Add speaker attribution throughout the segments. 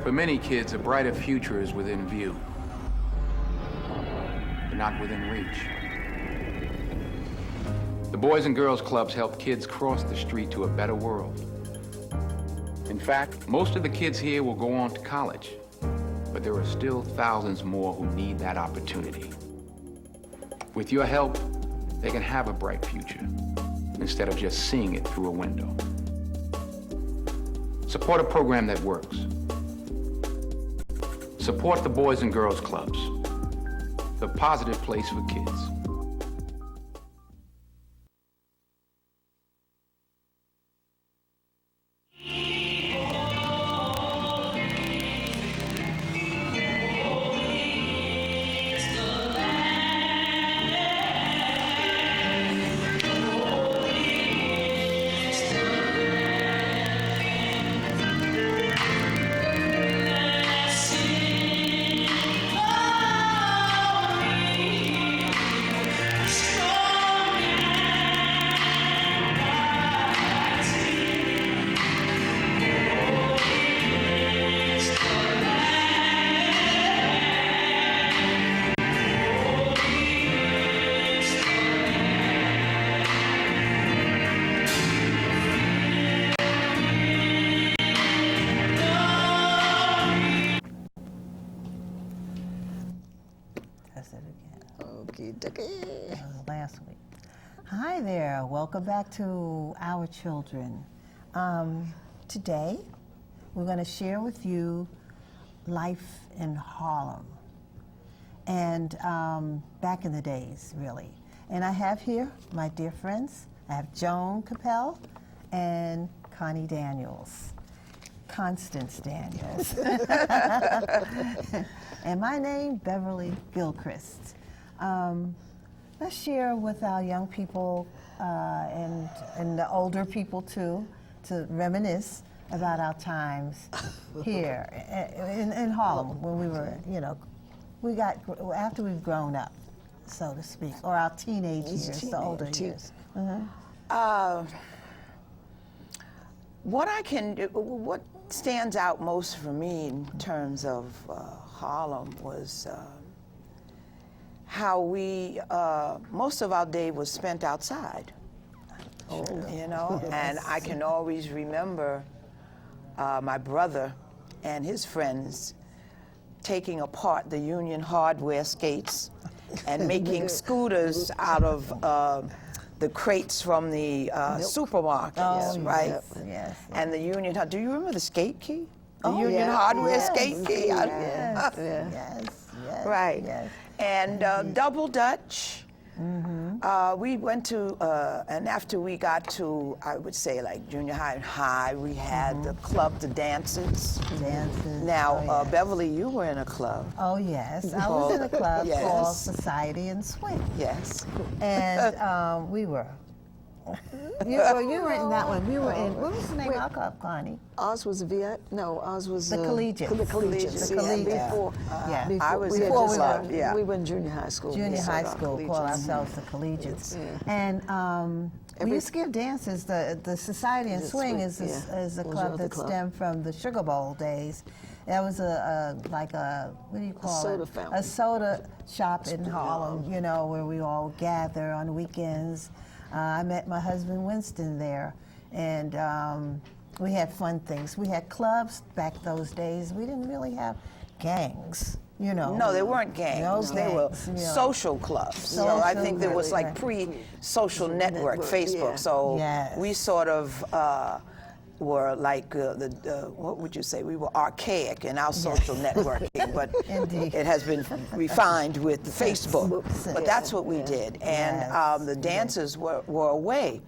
Speaker 1: For many kids, a brighter future is within view, but not within reach. The Boys and Girls Clubs help kids cross the street to a better world. In fact, most of the kids here will go on to college, but there are still thousands more who need that opportunity. With your help, they can have a bright future instead of just seeing it through a window. Support a program that works. Support the Boys and Girls Clubs, the positive place for kids.
Speaker 2: Last week. Hi there, welcome back to Our Children. Today, we're going to share with you life in Harlem and back in the days, really. And I have here my dear friends. I have Joan Capel and Connie Daniels. Constance Daniels. And my name, Beverly Gilchrist. Let's share with our young people and the older people too, to reminisce about our times here in Harlem when we were, after we've grown up, so to speak, or our teenage years, the older years.
Speaker 3: What stands out most for me in terms of Harlem was how we, most of our day was spent outside, and I can always remember my brother and his friends taking apart the Union Hardware skates and making scooters out of the crates from the supermarkets, right?
Speaker 2: Yes.
Speaker 3: And the Union, do you remember the skate key? The Union Hardware skate key?
Speaker 2: Yes.
Speaker 3: Right.
Speaker 2: Yes.
Speaker 3: And Double Dutch. We went to, and after we got to, I would say like junior high and high, we had the club, the dances. Now, Beverly, you were in a club.
Speaker 2: Oh, yes. I was in a club called Society and Swing.
Speaker 3: Yes.
Speaker 2: And we were. You were in that one. We were in, what was the name of our club, Connie?
Speaker 4: Ours was ours was
Speaker 2: the Collegiate.
Speaker 4: The Collegiate. Before
Speaker 3: I was in
Speaker 4: before
Speaker 3: the club,
Speaker 4: we were in junior high school.
Speaker 2: Junior high school, called ourselves the Collegiates. And we used to give dances. The Society and Swing is a club that stemmed from the Sugar Bowl days. That was what do you call
Speaker 4: it?
Speaker 2: Soda fountain. A soda shop in Harlem, where we all gather on weekends. I met my husband Winston there, and we had fun things. We had clubs back those days. We didn't really have gangs,
Speaker 3: No, they weren't gangs. They were social clubs. So I think there was like pre-social network, Facebook. So we sort of were like what would you say? We were archaic in our social networking, but it has been refined with Facebook. But that's what we did, and the dances were a way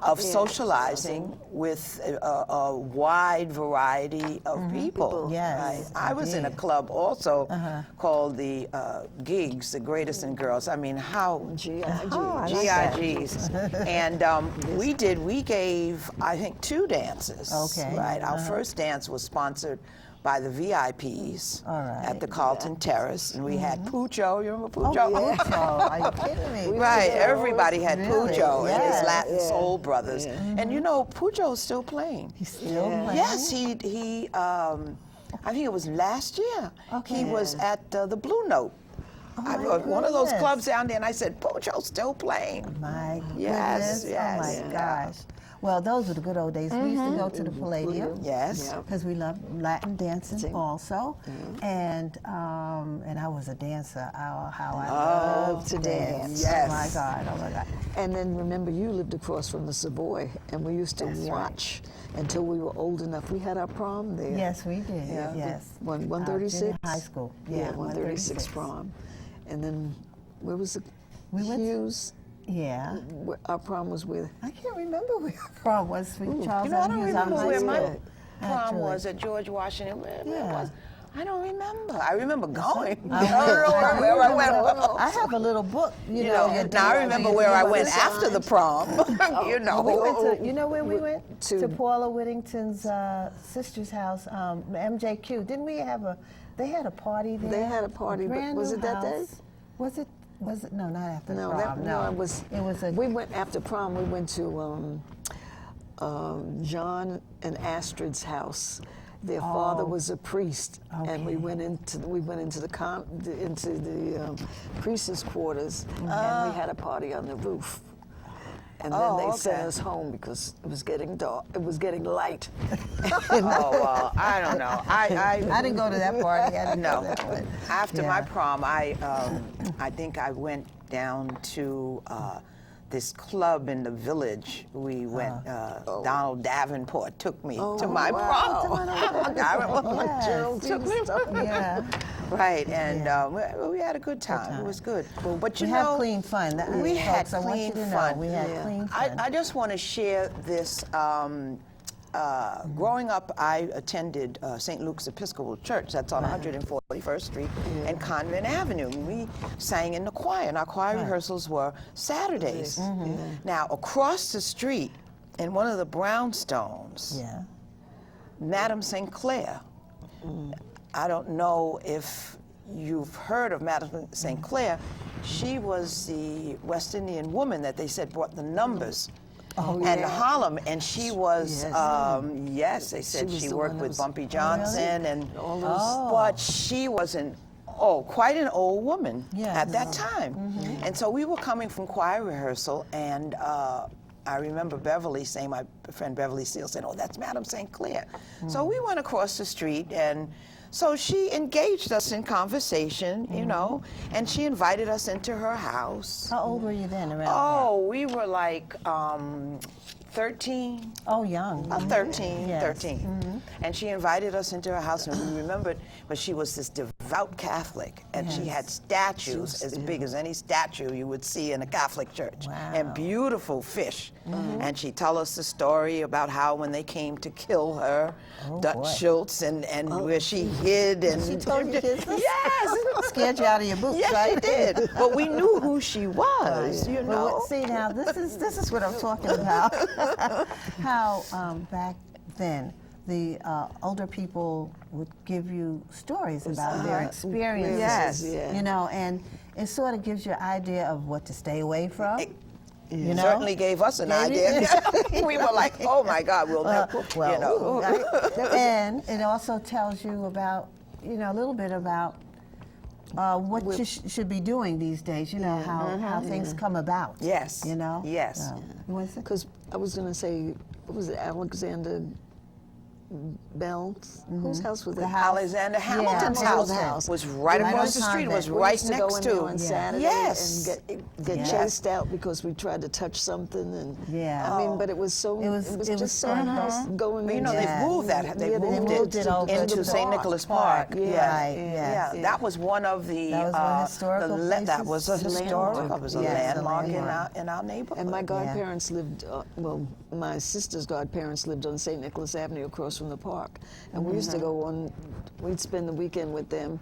Speaker 3: of socializing with a wide variety of people.
Speaker 2: Yes,
Speaker 3: I was in a club also called the Gigs, the Greatest in Girls. I mean, how GIGs, and we gave I think 2 dances.
Speaker 2: Okay.
Speaker 3: Right. Our first dance was sponsored by the VIPs at the Carlton Terrace, and we had Pucho. You remember Pucho?
Speaker 2: Oh, Pucho. Are you kidding me?
Speaker 3: Right, everybody had Pucho and his Latin
Speaker 2: Yes.
Speaker 3: Soul Brothers. And Pucho's still playing.
Speaker 2: He's still playing?
Speaker 3: Yes, I think it was last year.
Speaker 2: Okay.
Speaker 3: He was at the Blue Note. One of those clubs down there, and I said, Pocho's still playing.
Speaker 2: My goodness.
Speaker 3: Yes,
Speaker 2: Oh my gosh. Well, those were the good old days. We used to go to the Palladium.
Speaker 3: Yes.
Speaker 2: Because we loved Latin dancing also. And I was a dancer. Oh, how I loved to dance.
Speaker 3: Yes.
Speaker 2: Oh my God, oh my God.
Speaker 4: And then remember, you lived across from the Savoy, and we used to watch until we were old enough. We had our prom there.
Speaker 2: Yes, we did.
Speaker 4: Yeah.
Speaker 2: Yes.
Speaker 4: 136?
Speaker 2: High school.
Speaker 4: Yeah, 136 prom. And then, where was the Hughes?
Speaker 2: Yeah.
Speaker 4: Our prom was with.
Speaker 2: I can't remember where our prom was with Charles.
Speaker 3: You know, I don't
Speaker 2: Hughes.
Speaker 3: remember where my
Speaker 2: Actually.
Speaker 3: prom was at George Washington. Where it was. I don't remember. I remember going.
Speaker 2: I
Speaker 3: don't know where I went.
Speaker 2: I have a little book, you
Speaker 3: know. Now I remember where I went after the prom. You know.
Speaker 2: We went to, you know where we went? To Paula Whittington's sister's house, MJQ. Didn't we have a? They had a party there.
Speaker 4: They had a party, but was it that day?
Speaker 2: Was it? No, not after
Speaker 4: No,
Speaker 2: prom.
Speaker 4: it was.
Speaker 2: It was a.
Speaker 4: We went after prom. We went to John and Astrid's house. Their father was a priest, and we went into the priest's quarters, and we had a party on the roof. And then they sent us home because it was getting dark. It was getting light.
Speaker 3: Well, I don't know.
Speaker 2: I didn't go to that party. I didn't
Speaker 3: No.
Speaker 2: go to that one.
Speaker 3: After my prom, I think I went down to this club in the village. We went. Donald Davenport took me to my prom. Took me.
Speaker 2: Yeah.
Speaker 3: Right, and we had a good time. It was good. But
Speaker 2: we had clean fun.
Speaker 3: We had
Speaker 2: folks,
Speaker 3: clean
Speaker 2: fun.
Speaker 3: fun.
Speaker 2: We had clean fun.
Speaker 3: I just want to share this. Growing up, I attended St. Luke's Episcopal Church. That's on 141st Street and Convent Avenue. We sang in the choir, and our choir rehearsals were Saturdays. Now, across the street, in one of the brownstones, Madame St. Clair. I don't know if you've heard of Madame St. Clair. She was the West Indian woman that they said brought the numbers. And Harlem, and she was, they said she worked with Bumpy Johnson and all those. But she was quite an old woman at that time. And so we were coming from choir rehearsal, and I remember Beverly saying, my friend Beverly Steele said, "Oh, that's Madame St. Clair." So we went across the street, and so she engaged us in conversation, you know, and she invited us into her house.
Speaker 2: How old were you then? Around
Speaker 3: we were like 13.
Speaker 2: Oh, young.
Speaker 3: 13. And she invited us into her house, and we remembered, but she was this devout Catholic, and she had statues as big as any statue you would see in a Catholic church, and beautiful fish. And she told us the story about how when they came to kill her, Dutch Schultz, and where she hid. And
Speaker 2: she told you this?
Speaker 3: Yes.
Speaker 2: Scared you out of your boots, right?
Speaker 3: Yes, she did. But we knew who she was, you know.
Speaker 2: Well, see, now, this is what I'm talking about. How back then, the older people would give you stories about their experiences, you know, and it sort of gives you an idea of what to stay away from. You know?
Speaker 3: Certainly gave us an idea. We were like, oh my God, we'll never, you know.
Speaker 2: And it also tells you about, you know, a little bit about what you should be doing these days, you know, how things come about.
Speaker 3: Yes.
Speaker 2: You know?
Speaker 3: Yes.
Speaker 2: You want to say?
Speaker 4: Because I was going to say, what was it, Alexander Bell's? Whose house was it?
Speaker 3: Alexander Hamilton's house was right across the street. It was right next to.
Speaker 4: On Saturday and get chased out because we tried to touch something, and I mean, but it was so. It was just so nice going.
Speaker 3: You know, they've moved that. They moved it into St. Nicholas Park. Yeah. That was one of the. That was a historical. It was a landmark in our neighborhood.
Speaker 4: And my godparents lived. Well, my sister's godparents lived on St. Nicholas Avenue across from the park, and we used to go on. We'd spend the weekend with them,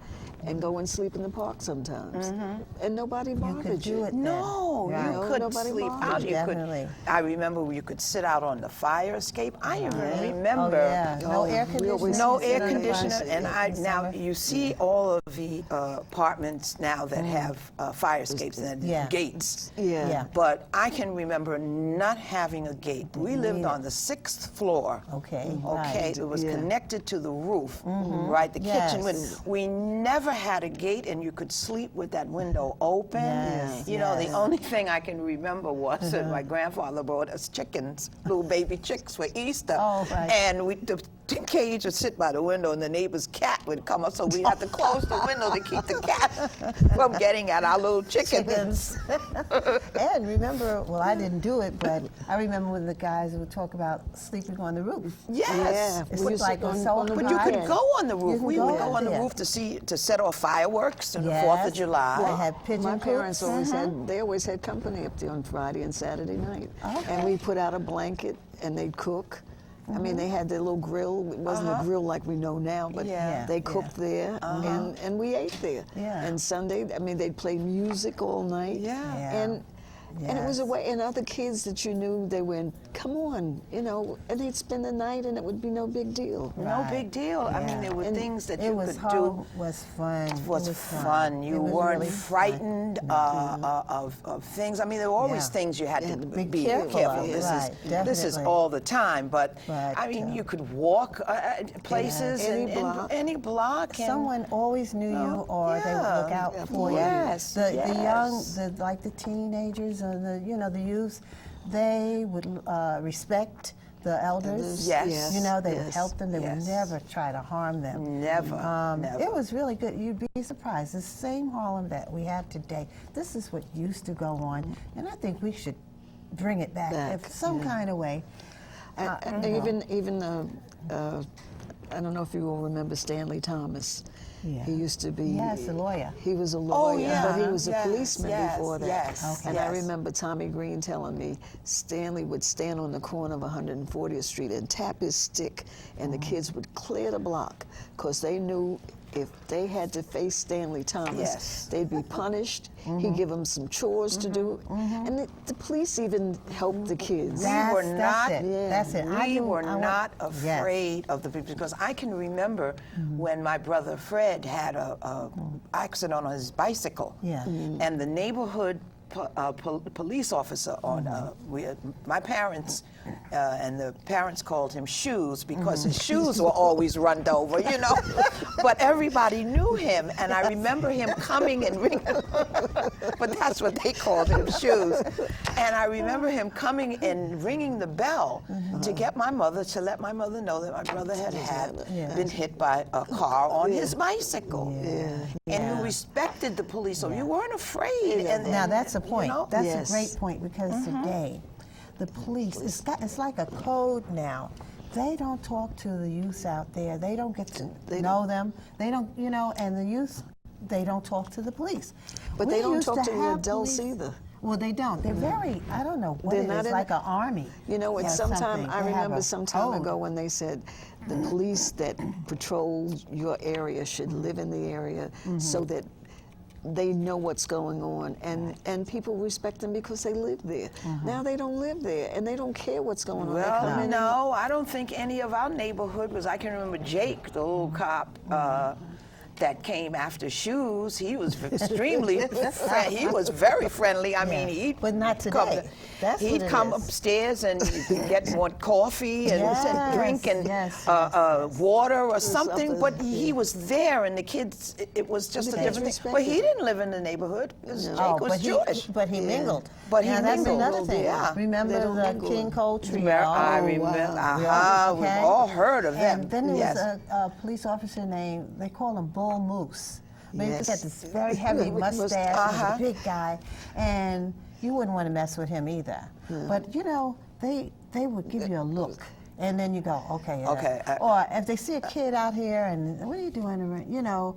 Speaker 4: and go and sleep in the park sometimes, and nobody bothered you.
Speaker 3: No, you couldn't sleep out. You could. I remember you could sit out on the fire escape. I even remember
Speaker 2: no air conditioner.
Speaker 3: No air conditioner, and now you see all of the apartments now that have fire escapes and gates. But I can remember not having a gate. We lived on the 6th floor.
Speaker 2: Okay.
Speaker 3: it was connected to the roof, right? The kitchen window. We never had a gate, and you could sleep with that window open. You know, the only thing I can remember was that my grandfather brought us chickens, little baby chicks for Easter, and the cage would sit by the window, and the neighbor's cat would come up, so we had to close the window to keep the cat from getting at our little chickens.
Speaker 2: And remember, well, I didn't do it, but I remember when the guys would talk about sleeping on the roof.
Speaker 3: Yes,
Speaker 2: it looked like on
Speaker 3: but you could go on the roof. We would go on the roof to set off fireworks on the 4th of July.
Speaker 2: They had pigeon
Speaker 4: My
Speaker 2: coops.
Speaker 4: parents always had company up there on Friday and Saturday night, and we put out a blanket and they'd cook. I mean, they had their little grill. It wasn't a grill like we know now, but they cooked there, and we ate there. And Sunday, I mean, they'd play music all night. And it was a way, and other kids that you knew, they went, come on, you know, and they'd spend the night, and it would be no big deal.
Speaker 3: No big deal. I mean, there were things that you could do.
Speaker 2: It was fun.
Speaker 3: It was fun. You weren't really frightened of things. I mean, there were always things you had to be careful of. This is all the time, but I mean, you could walk places any block.
Speaker 2: Someone always knew you, or they would look out for you. The young, like the teenagers, the youth, they would respect the elders. You know, they would help them. They would never try to harm them.
Speaker 3: Never.
Speaker 2: It was really good. You'd be surprised. The same Harlem that we have today, this is what used to go on, and I think we should bring it back in some kind of way.
Speaker 4: And even I don't know if you will remember Stanley Thomas. He used to be
Speaker 2: a lawyer.
Speaker 4: He was a lawyer, but he was a policeman before that. And I remember Tommy Green telling me Stanley would stand on the corner of 140th Street and tap his stick, and the kids would clear the block because they knew if they had to face Stanley Thomas, they'd be punished. He'd give them some chores to do, and the police even helped the kids.
Speaker 3: We were not.
Speaker 2: That's it.
Speaker 3: We were not afraid of the people, because I can remember when my brother Fred had a accident on his bicycle, and the neighborhood police officer on my parents and the parents called him Shoes because his shoes were always run over, you know. But everybody knew him, and I remember him coming and ringing. But that's what they called him, Shoes. And I remember him coming and ringing the bell to get my mother, to let my mother know that my brother had been hit by a car on his bicycle. And you respected the police, so you weren't afraid.
Speaker 2: Now that's a point. You know? That's a great point, because today, the police, it's like a code now. They don't talk to the youth out there. They don't get to know them. They don't, you know, and the youth, they don't talk to the police.
Speaker 4: But they don't talk to the adults either.
Speaker 2: Well, they don't. They're very, I don't know what it is, like an army.
Speaker 4: You know, it's sometime, I remember some time ago when they said the police that patrol your area should live in the area so that they know what's going on, and people respect them because they live there. Now they don't live there, and they don't care what's going on.
Speaker 3: Well, no, I don't think any of our neighborhood, because I can remember Jake, the old cop, that came after Shoes. He was extremely, he was very friendly. I mean, he'd
Speaker 2: but not today.
Speaker 3: He'd come upstairs and get more coffee and drink and water or something. But he was there, and the kids, it was just a different thing. But he didn't live in the neighborhood because Jake was Jewish.
Speaker 2: But he mingled.
Speaker 3: But he mingled.
Speaker 2: That's another thing. Remember the King Cole Trio?
Speaker 3: I remember. We've all heard of them.
Speaker 2: And then there was a police officer named, they call him Bull Moose. He had this very heavy mustache, he was a big guy, and you wouldn't want to mess with him either. But you know, they would give you a look, and then you go, okay. Or if they see a kid out here, and what are you doing? You know,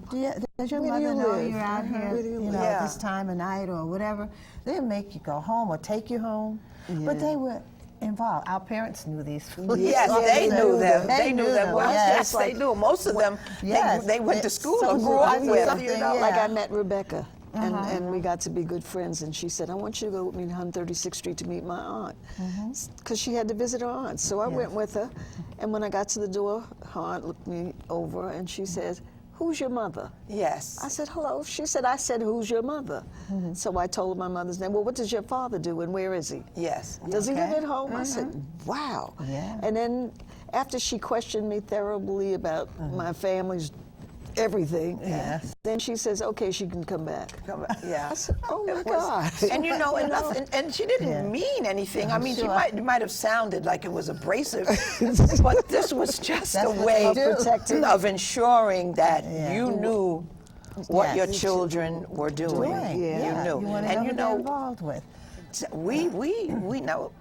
Speaker 2: does your mother know you're out here? You know, at this time of night or whatever. They'll make you go home or take you home. But they were involved. Our parents knew these police.
Speaker 3: Yes, they knew them. They knew them. Well, yes, they knew. Most of them, they went to school or grew up with. You know,
Speaker 4: like I met Rebecca. And we got to be good friends, and she said, I want you to go with me to 136th Street to meet my aunt, because she had to visit her aunt. So I went with her, and when I got to the door, her aunt looked me over, and she said, who's your mother?
Speaker 3: Yes.
Speaker 4: I said, hello. She said, I said, who's your mother? So I told her my mother's name. Well, what does your father do and where is he?
Speaker 3: Yes.
Speaker 4: Does he live at home? I said, wow.
Speaker 2: Yeah.
Speaker 4: And then after she questioned me thoroughly about my family's everything, then she says, okay, she can come back.
Speaker 3: Yeah.
Speaker 4: I said, oh my God.
Speaker 3: And you know, and she didn't mean anything. I mean, she might have sounded like it was abrasive, but this was just a way of ensuring that you knew what your children were doing. You knew.
Speaker 2: And you know, involved with.
Speaker 3: We know.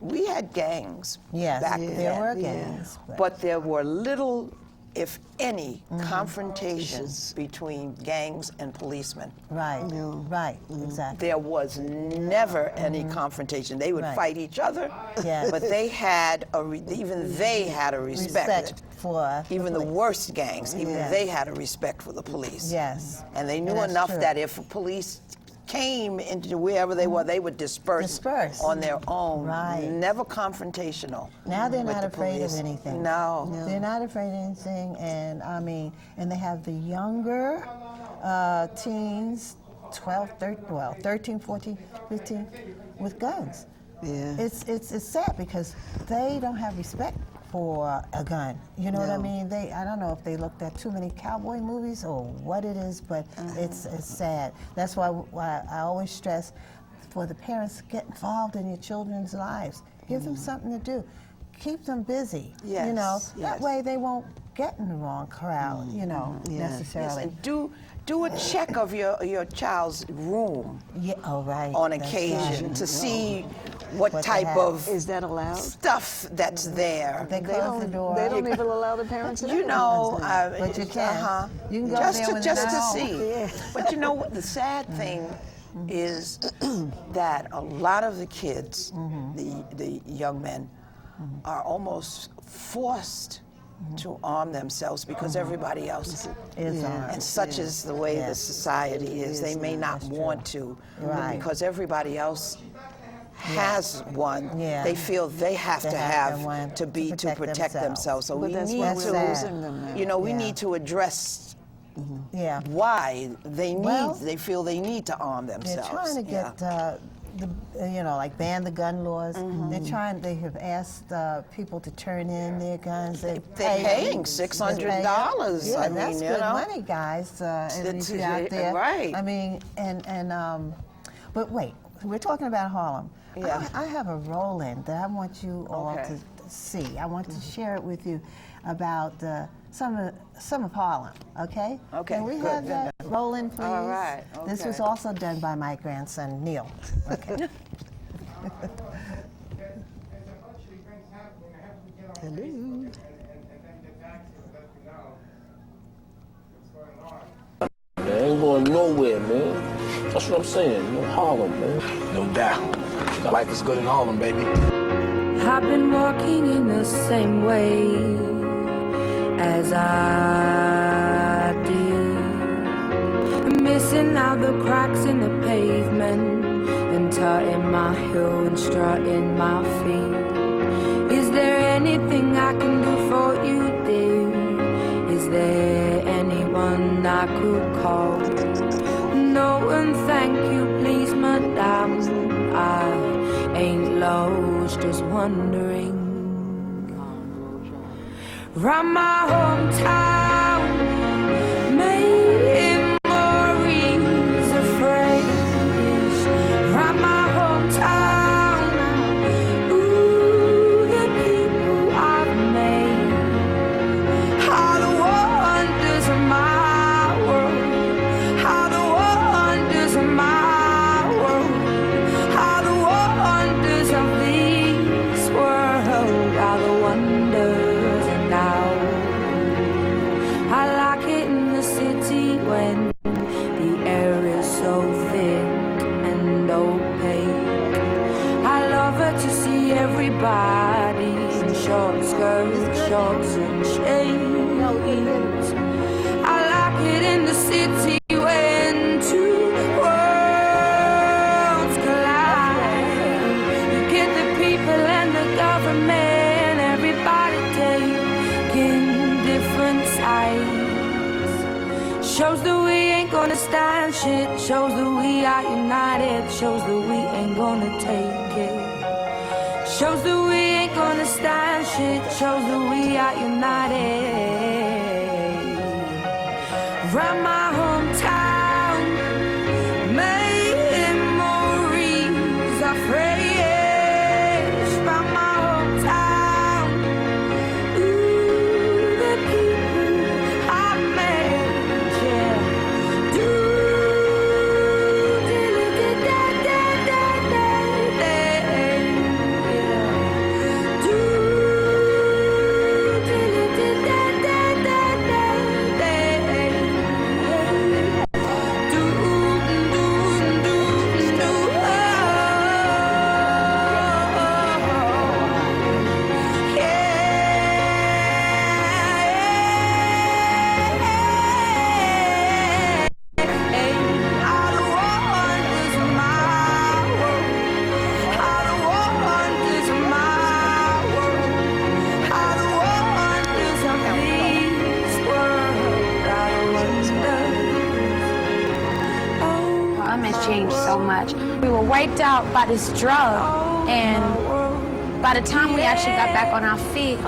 Speaker 3: We had gangs back then.
Speaker 2: There were gangs.
Speaker 3: But there were little, if any, confrontations between gangs and policemen.
Speaker 2: Right, right, exactly.
Speaker 3: There was never any confrontation. They would fight each other, but they had even they had a respect
Speaker 2: for
Speaker 3: even the worst gangs. Even they had a respect for the police.
Speaker 2: Yes,
Speaker 3: and they knew enough that if police came into wherever they were, they would disperse on their own.
Speaker 2: Right.
Speaker 3: Never confrontational.
Speaker 2: Now they're not afraid of anything.
Speaker 3: No.
Speaker 2: They're not afraid of anything, and I mean, and they have the younger teens, 13, 14, 15, with guns.
Speaker 4: Yeah.
Speaker 2: It's sad because they don't have respect for a gun. You know what I mean? I don't know if they looked at too many cowboy movies or what it is, but it's sad. That's why I always stress for the parents, get involved in your children's lives. Give them something to do. Keep them busy.
Speaker 3: Yes.
Speaker 2: You know, that way they won't get in the wrong crowd, you know, necessarily.
Speaker 3: Yes, and do a check of your child's room on occasion to see what type of
Speaker 4: is that allowed
Speaker 3: stuff that's there.
Speaker 2: They close the door.
Speaker 4: They don't even allow the parents in.
Speaker 3: You know,
Speaker 2: but you can. You can go
Speaker 3: just
Speaker 2: there with
Speaker 3: just to see. But you know what? The sad thing is that a lot of the kids, the young men, are almost forced to arm themselves because everybody else is armed. And such is the way the society is. They may not want to, but because everybody else has one, they feel they have to have one to protect themselves. So we need to, you know, we need to address why they feel they need to arm themselves.
Speaker 2: They're trying to get you know, like ban the gun laws. They have asked people to turn in their guns.
Speaker 3: They're paying $600.
Speaker 2: Yeah,
Speaker 3: I
Speaker 2: that's
Speaker 3: mean,
Speaker 2: good money, guys. Out there.
Speaker 3: Right.
Speaker 2: I mean, but wait, we're talking about Harlem.
Speaker 3: Yeah.
Speaker 2: I have a roll-in that I want you all to see. I want to share it with you about some of Harlem, okay?
Speaker 3: Okay.
Speaker 2: Can we have that roll-in, please?
Speaker 3: All right. Okay.
Speaker 2: This was also done by my grandson, Neil. Okay.
Speaker 4: Hello.
Speaker 5: Man, ain't going nowhere, man. That's what I'm saying. No Harlem, man.
Speaker 6: No doubt. Life is good in Harlem, baby.
Speaker 7: I've been walking in the same way as I did, missing out the cracks in the pavement and tutting my heel and strutting my feet. Is there anything I can do for you, dear? Is there anyone I could call? No, and thank you, please, madame. I ain't lost, just wondering. Round my hometown, memories of phrase. Round my hometown, ooh, the people I've made are the wonders of my world. How the wonders of my world. How the wonders of this world are the wonders. I like it in the city when the air is so thick and opaque. I love it to see everybody in short skirts, shorts and shades. I like it in the city when two worlds collide. You get the people and the government, everybody taking different sides. Shows that we ain't gonna stand shit. Shows that we are united. Shows that we ain't gonna take it. Shows that we ain't gonna stand shit. Shows that we are united. From my hometown, memories are fresh. From my hometown, ooh, the people I met, yeah. Do,
Speaker 8: changed so much. We were wiped out by this drug, and by the time we actually got back on our feet,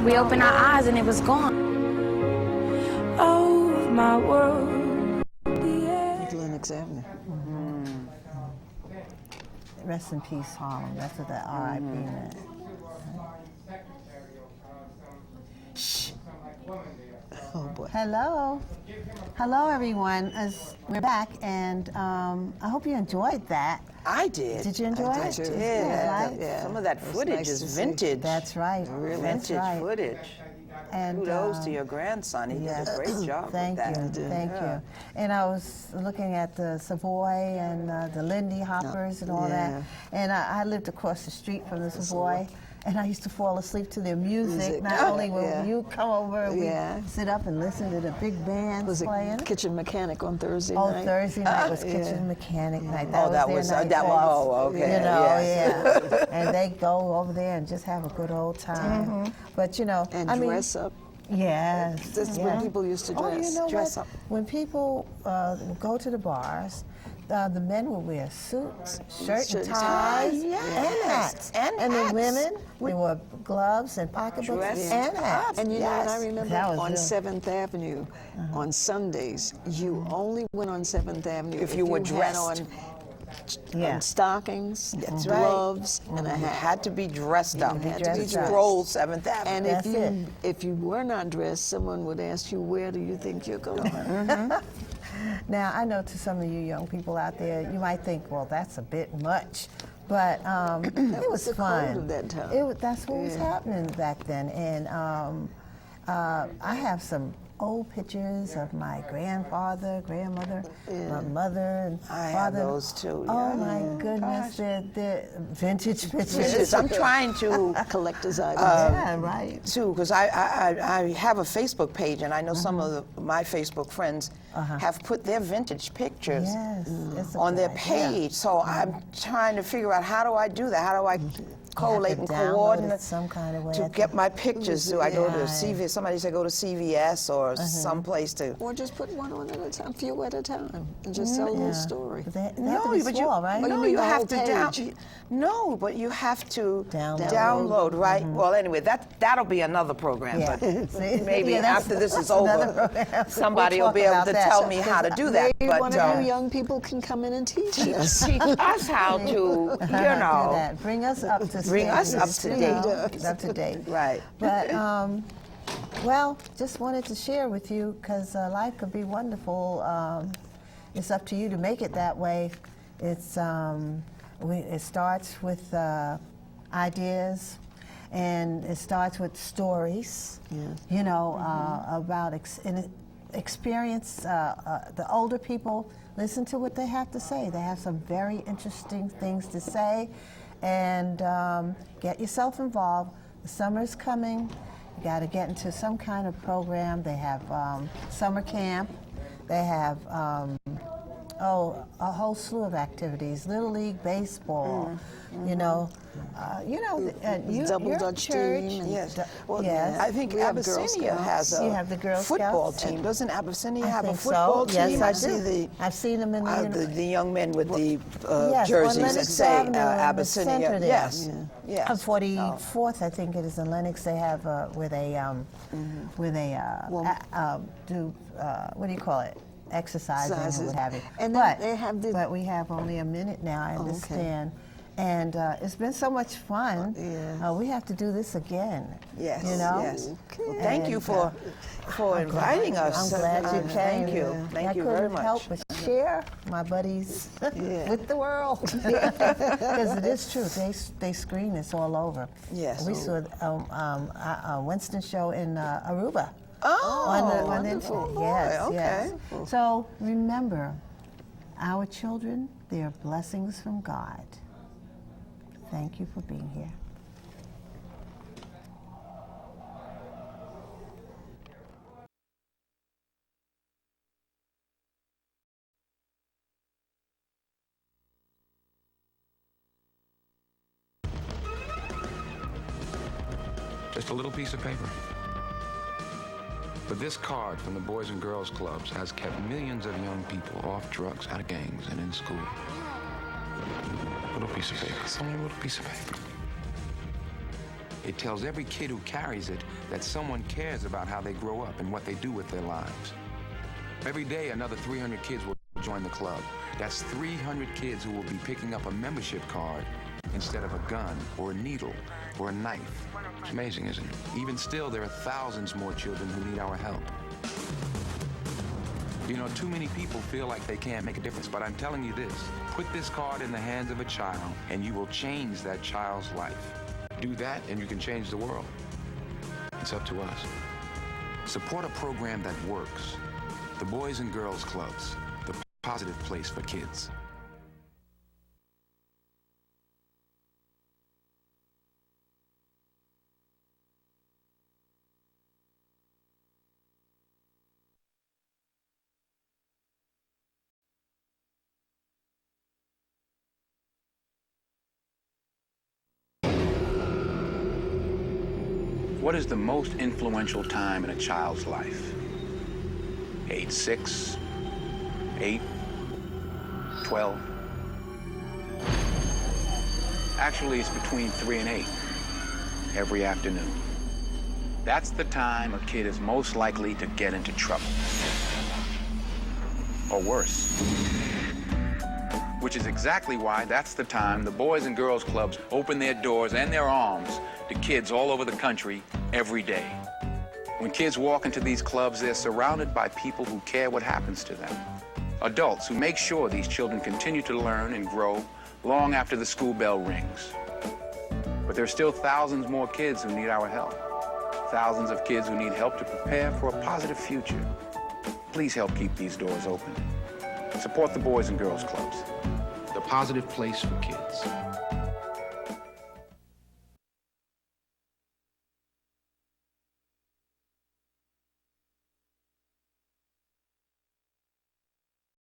Speaker 8: we opened our eyes and it was gone.
Speaker 7: Oh, my world.
Speaker 4: Lennox Avenue.
Speaker 2: Rest in peace, Harlem. That's what that R.I.P. meant. Shh.
Speaker 4: Oh boy.
Speaker 2: Hello. Hello, everyone. We're back, and I hope you enjoyed that.
Speaker 3: I did.
Speaker 2: Did you enjoy it?
Speaker 3: I did.
Speaker 2: Yeah.
Speaker 3: Some of that footage
Speaker 4: nice
Speaker 3: is
Speaker 4: to see.
Speaker 3: vintage.
Speaker 2: That's right.
Speaker 3: Vintage footage.
Speaker 2: And
Speaker 3: kudos to your grandson. He did a great job
Speaker 2: Thank
Speaker 3: with that.
Speaker 2: you. Thank you. And I was looking at the Savoy and the Lindy Hoppers and all that. And I lived across the street from the Savoy. And I used to fall asleep to their music. Not only when you come over and we sit up and listen to the big bands playing.
Speaker 4: Kitchen Mechanic on Thursday night?
Speaker 2: Oh, Thursday night was Kitchen Mechanic night.
Speaker 3: That was okay.
Speaker 2: You know, and they go over there and just have a good old time. But you know,
Speaker 4: and dress up.
Speaker 2: Yes.
Speaker 4: That's when people used to dress.
Speaker 2: Oh, you know
Speaker 4: dress
Speaker 2: what?
Speaker 4: up.
Speaker 2: When people go to the bars, the men will wear suits, shirt and ties, and hats. And the women, they wore gloves and pocketbooks and hats.
Speaker 4: And you know what I remember? On
Speaker 2: real.
Speaker 4: 7th Avenue, on Sundays, you only went on 7th Avenue
Speaker 3: if you were dressed.
Speaker 4: Had on stockings, gloves, and a hat.
Speaker 3: You had to be dressed up.
Speaker 2: You had to be
Speaker 3: stroll 7th Avenue.
Speaker 4: And if you were not dressed, someone would ask you, where do you think you're going?
Speaker 2: Now, I know to some of you young people out there, you might think, well, that's a bit much. But it was
Speaker 4: the
Speaker 2: fun.
Speaker 4: code of that time.
Speaker 2: That's what was happening back then. And I have some old pictures of my grandfather, grandmother, my mother, and father.
Speaker 3: I have those too.
Speaker 2: Oh my goodness, they're vintage pictures.
Speaker 3: I'm trying to
Speaker 4: collector's items.
Speaker 2: Right.
Speaker 3: Too, because I have a Facebook page, and I know some of my Facebook friends have put their vintage pictures on their page. So I'm trying to figure out, how do I do that? How do I collate and coordinate
Speaker 2: some kind of way
Speaker 3: to get my pictures? Do I go to CVS? Somebody said go to CVS or someplace to.
Speaker 4: Or just put one on at a time, few at a time, and just tell a little story.
Speaker 2: No, but small, right?
Speaker 3: No, you have to No, but you have to download, right? Well, anyway, that'll be another program. But maybe after this is over, somebody will be able to tell me how to do that.
Speaker 4: Maybe one of you young people can come in and teach us.
Speaker 3: Teach us how to, you know.
Speaker 2: Bring us up to
Speaker 3: Bring us up to date.
Speaker 2: Up to date.
Speaker 3: Right.
Speaker 2: But, well, just wanted to share with you, because life could be wonderful. It's up to you to make it that way. It starts with ideas, and it starts with stories, you know, about experience. The older people, listen to what they have to say. They have some very interesting things to say. And get yourself involved. The summer's coming. You got to get into some kind of program. They have summer camp. They have a whole slew of activities. Little League baseball,
Speaker 4: Double
Speaker 2: your
Speaker 4: Dutch
Speaker 2: church.
Speaker 4: team.
Speaker 3: Yes.
Speaker 2: Well,
Speaker 3: yes. I think Abyssinia has a
Speaker 2: you have the Girl
Speaker 3: football
Speaker 2: Scouts.
Speaker 3: team. Doesn't Abyssinia have a
Speaker 2: think
Speaker 3: football
Speaker 2: so.
Speaker 3: team?
Speaker 2: Yes, I do. I've seen them in
Speaker 3: the young men with the
Speaker 2: yes,
Speaker 3: jerseys that say
Speaker 2: Abyssinia.
Speaker 3: Yes. Yes.
Speaker 2: On 44th, I think it is in Lenox. They have where they do what do you call it? Exercising or what have you.
Speaker 4: And they have
Speaker 2: but we have only a minute now. I understand. Okay. And it's been so much fun. We have to do this again.
Speaker 3: Yes.
Speaker 2: Yes.
Speaker 3: Okay. Well, thank you for inviting us.
Speaker 2: I'm glad you came.
Speaker 3: Thank you. Thank you very much.
Speaker 2: I couldn't help but share my buddies with the world. Because it is true. They screen this all over.
Speaker 3: Yes.
Speaker 2: We saw a Winston show in Aruba.
Speaker 3: Oh, wonderful.
Speaker 2: Yes,
Speaker 3: okay.
Speaker 2: yes. So remember, our children, they are blessings from God. Thank you for being here.
Speaker 1: Just a little piece of paper. But this card from the Boys and Girls Clubs has kept millions of young people off drugs, out of gangs, and in school. A little piece of paper. It's only a little piece of paper. It tells every kid who carries it that someone cares about how they grow up and what they do with their lives. Every day, another 300 kids will join the club. That's 300 kids who will be picking up a membership card instead of a gun or a needle or a knife. It's amazing, isn't it? Even still, there are thousands more children who need our help. You know, too many people feel like they can't make a difference, but I'm telling you this. Put this card in the hands of a child, and you will change that child's life. Do that, and you can change the world. It's up to us. Support a program that works. The Boys and Girls Clubs, the positive place for kids. What is the most influential time in a child's life? Age 6, 8, 12? Actually, it's between 3 and 8 every afternoon. That's the time a kid is most likely to get into trouble. Or worse. Which is exactly why that's the time the Boys and Girls Clubs open their doors and their arms to kids all over the country every day. When kids walk into these clubs, they're surrounded by people who care what happens to them. Adults who make sure these children continue to learn and grow long after the school bell rings. But there's still thousands more kids who need our help. Thousands of kids who need help to prepare for a positive future. Please help keep these doors open. Support the Boys and Girls Clubs, the positive place for kids.